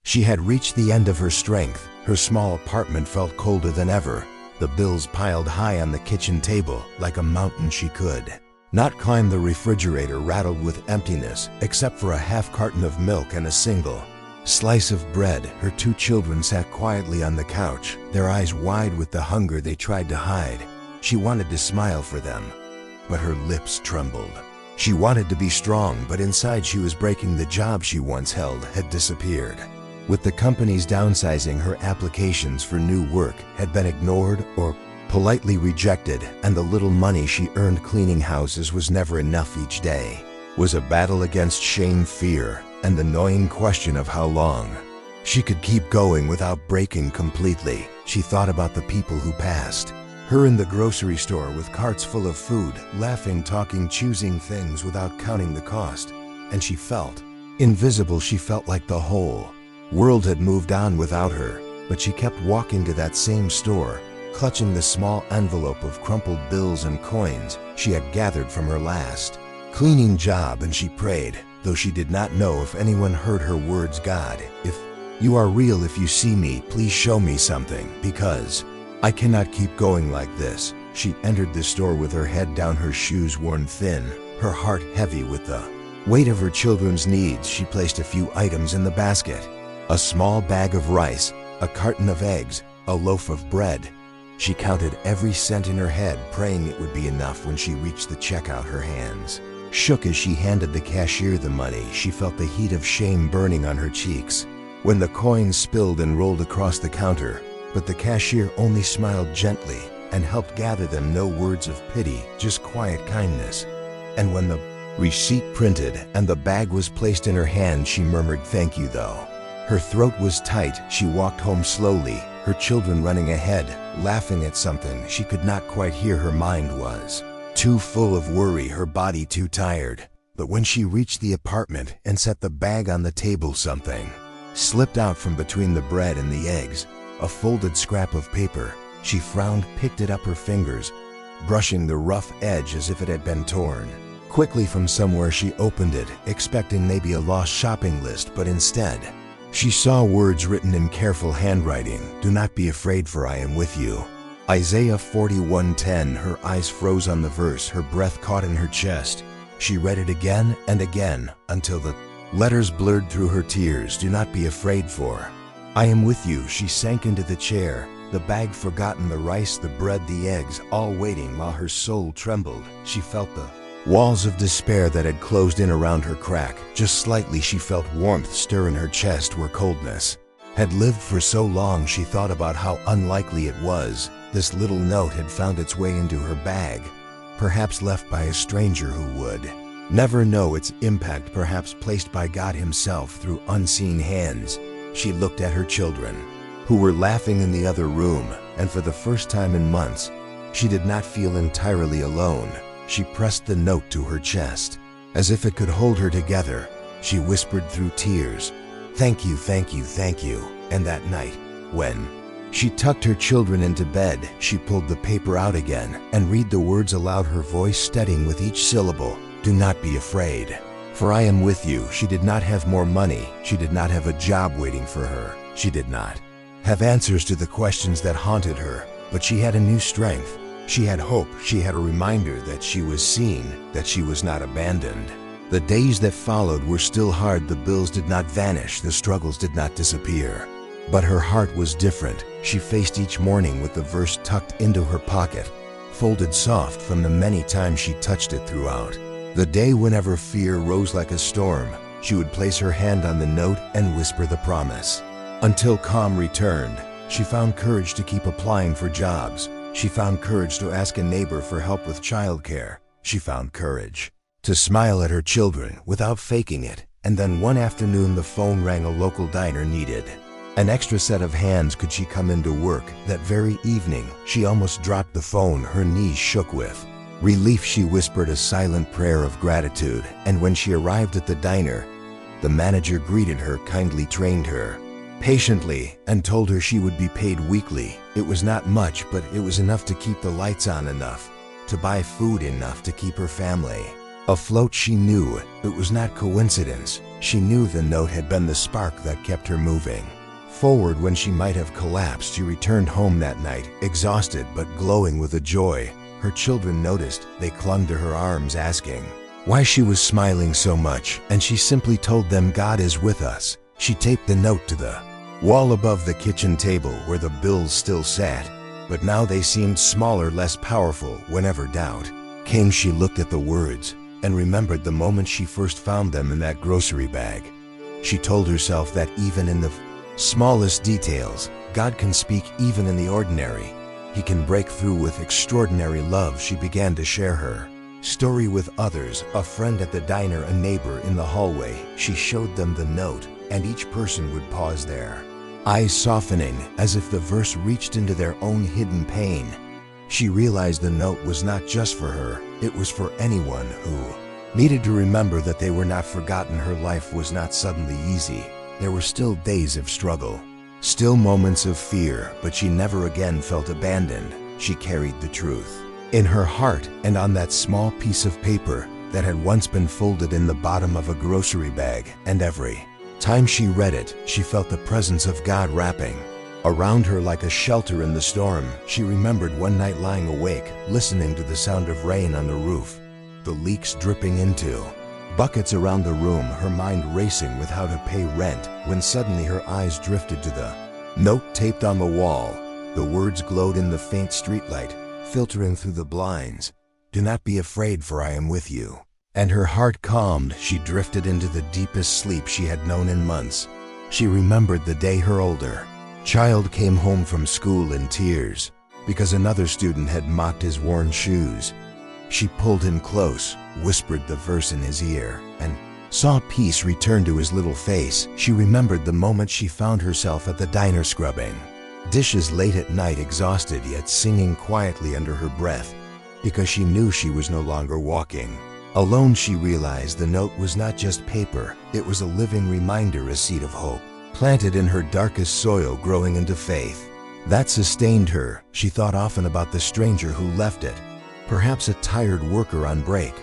She had reached the end of her strength. Her small apartment felt colder than ever. The bills piled high on the kitchen table like a mountain she could not climb. The refrigerator rattled with emptiness, except for a half carton of milk and a single slice of bread. Her two children sat quietly on the couch, their eyes wide with the hunger they tried to hide. She wanted to smile for them, but her lips trembled. She wanted to be strong, but inside she was breaking. The job she once held had disappeared. With the companies downsizing, her applications for new work had been ignored or politely rejected, and the little money she earned cleaning houses was never enough. Each day was a battle against shame, fear, and the gnawing question of how long she could keep going without breaking completely. She thought about the people who passed her in the grocery store with carts full of food, laughing, talking, choosing things without counting the cost. And she felt invisible. She felt like the whole world had moved on without her. But she kept walking to that same store, clutching the small envelope of crumpled bills and coins she had gathered from her last cleaning job, and she prayed, though she did not know if anyone heard her words, "God, if you are real, if you see me, please show me something, because I cannot keep going like this." She entered the store with her head down, her shoes worn thin, her heart heavy with the weight of her children's needs. She placed a few items in the basket: a small bag of rice, a carton of eggs, a loaf of bread. She counted every cent in her head, praying it would be enough. When she reached the checkout, her hands shook as she handed the cashier the money. She felt the heat of shame burning on her cheeks when the coins spilled and rolled across the counter, but the cashier only smiled gently and helped gather them. No words of pity, just quiet kindness. And when the receipt printed and the bag was placed in her hand, she murmured, "Thank you," though her throat was tight. She walked home slowly, her children running ahead, laughing at something she could not quite hear. Her mind was too full of worry, her body too tired. But when she reached the apartment and set the bag on the table, something slipped out from between the bread and the eggs. A folded scrap of paper. She frowned, picked it up, her fingers brushing the rough edge as if it had been torn. Quickly from somewhere she opened it, expecting maybe a lost shopping list, but instead she saw words written in careful handwriting. "Do not be afraid, for I am with you." Isaiah 41:10. Her eyes froze on the verse, her breath caught in her chest. She read it again and again until the letters blurred through her tears. "Do not be afraid, for I am with you." She sank into the chair, the bag forgotten, the rice, the bread, the eggs, all waiting. While her soul trembled, she felt the walls of despair that had closed in around her crack. Just slightly she felt warmth stir in her chest where coldness had lived for so long. She thought about how unlikely it was this little note had found its way into her bag, perhaps left by a stranger who would never know its impact, perhaps placed by God Himself through unseen hands. She looked at her children, who were laughing in the other room, and for the first time in months, she did not feel entirely alone. She pressed the note to her chest, as if it could hold her together. She whispered through tears, "Thank you, thank you, thank you." And that night, when she tucked her children into bed, she pulled the paper out again and read the words aloud, her voice steadying with each syllable. "Do not be afraid, for I am with you." She did not have more money. She did not have a job waiting for her. She did not have answers to the questions that haunted her, but she had a new strength. She had hope. She had a reminder that she was seen, that she was not abandoned. The days that followed were still hard. The bills did not vanish. The struggles did not disappear. But her heart was different. She faced each morning with the verse tucked into her pocket, folded soft from the many times she touched it throughout the day. Whenever fear rose like a storm, she would place her hand on the note and whisper the promise. Until calm returned, she found courage to keep applying for jobs. She found courage to ask a neighbor for help with childcare. She found courage to smile at her children without faking it. And then one afternoon the phone rang. A local diner needed an extra set of hands. Could she come into work? That very evening, she almost dropped the phone. Her knees shook with relief. She whispered a silent prayer of gratitude. And when she arrived at the diner, the manager greeted her, kindly trained her patiently, and told her she would be paid weekly. It was not much, but it was enough to keep the lights on, enough to buy food, enough to keep her family afloat. She knew it was not coincidence. She knew the note had been the spark that kept her moving forward when she might have collapsed. She returned home that night, exhausted but glowing with a joy. Her children noticed. They clung to her arms, asking why she was smiling so much, and she simply told them, "God is with us." She taped the note to the wall above the kitchen table where the bills still sat, but now they seemed smaller, less powerful. Whenever doubt came, she looked at the words and remembered the moment she first found them in that grocery bag. She told herself that even in the smallest details, God can speak. Even in the ordinary, He can break through with extraordinary love. She began to share her story with others, a friend at the diner, a neighbor in the hallway. She showed them the note, and each person would pause, their eyes softening as if the verse reached into their own hidden pain. She realized the note was not just for her, it was for anyone who needed to remember that they were not forgotten. Her life was not suddenly easy. There were still days of struggle, still moments of fear, but she never again felt abandoned. She carried the truth in her heart and on that small piece of paper that had once been folded in the bottom of a grocery bag, and every time she read it, she felt the presence of God wrapping around her like a shelter in the storm. She remembered one night lying awake, listening to the sound of rain on the roof, the leaks dripping into buckets around the room, her mind racing with how to pay rent, when suddenly her eyes drifted to the note taped on the wall. The words glowed in the faint streetlight, filtering through the blinds. "Do not be afraid, for I am with you." And her heart calmed. She drifted into the deepest sleep she had known in months. She remembered the day her older child came home from school in tears because another student had mocked his worn shoes. She pulled him close, whispered the verse in his ear, and saw peace return to his little face. She remembered the moment she found herself at the diner scrubbing dishes late at night, exhausted yet singing quietly under her breath, because she knew she was no longer walking alone. She realized the note was not just paper, it was a living reminder, a seed of hope, planted in her darkest soil, growing into faith that sustained her. She thought often about the stranger who left it, perhaps a tired worker on break,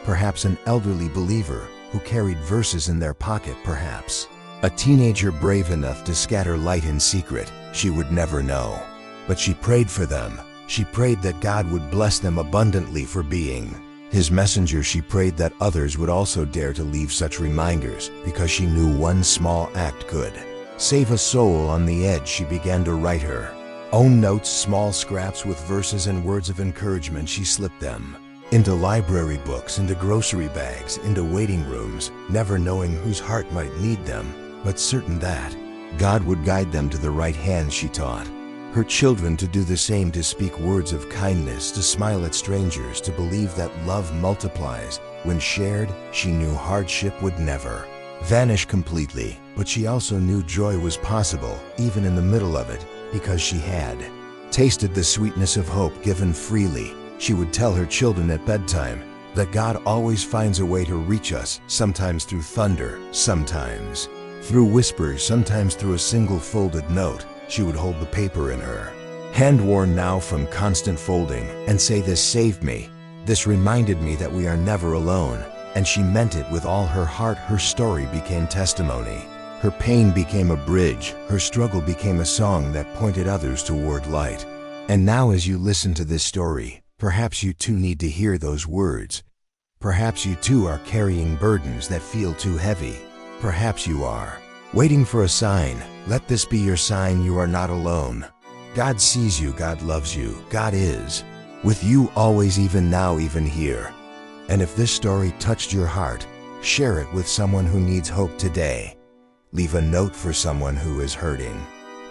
perhaps an elderly believer who carried verses in their pocket, perhaps a teenager brave enough to scatter light in secret. She would never know. But she prayed for them. She prayed that God would bless them abundantly for being His messenger. She prayed that others would also dare to leave such reminders, because she knew one small act could save a soul on the edge. She began to write her own notes, small scraps with verses and words of encouragement. She slipped them into library books, into grocery bags, into waiting rooms, never knowing whose heart might need them, but certain that God would guide them to the right hands. She taught her children to do the same, to speak words of kindness, to smile at strangers, to believe that love multiplies when shared. She knew hardship would never vanish completely, but she also knew joy was possible, even in the middle of it, because she had tasted the sweetness of hope given freely. She would tell her children at bedtime that God always finds a way to reach us, sometimes through thunder, sometimes through whispers, sometimes through a single folded note. She would hold the paper in her hand, worn now from constant folding, and say, "This saved me. This reminded me that we are never alone." And she meant it with all her heart. Her story became testimony. Her pain became a bridge. Her struggle became a song that pointed others toward light. And now, as you listen to this story, perhaps you too need to hear those words. Perhaps you too are carrying burdens that feel too heavy. Perhaps you are waiting for a sign. Let this be your sign. You are not alone. God sees you. God loves you. God is with you always, even now, even here. And if this story touched your heart, share it with someone who needs hope today. Leave a note for someone who is hurting.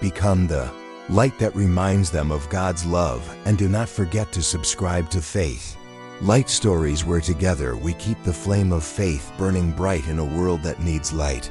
Become the light that reminds them of God's love, and do not forget to subscribe to Faith Light Stories, where together we keep the flame of faith burning bright in a world that needs light.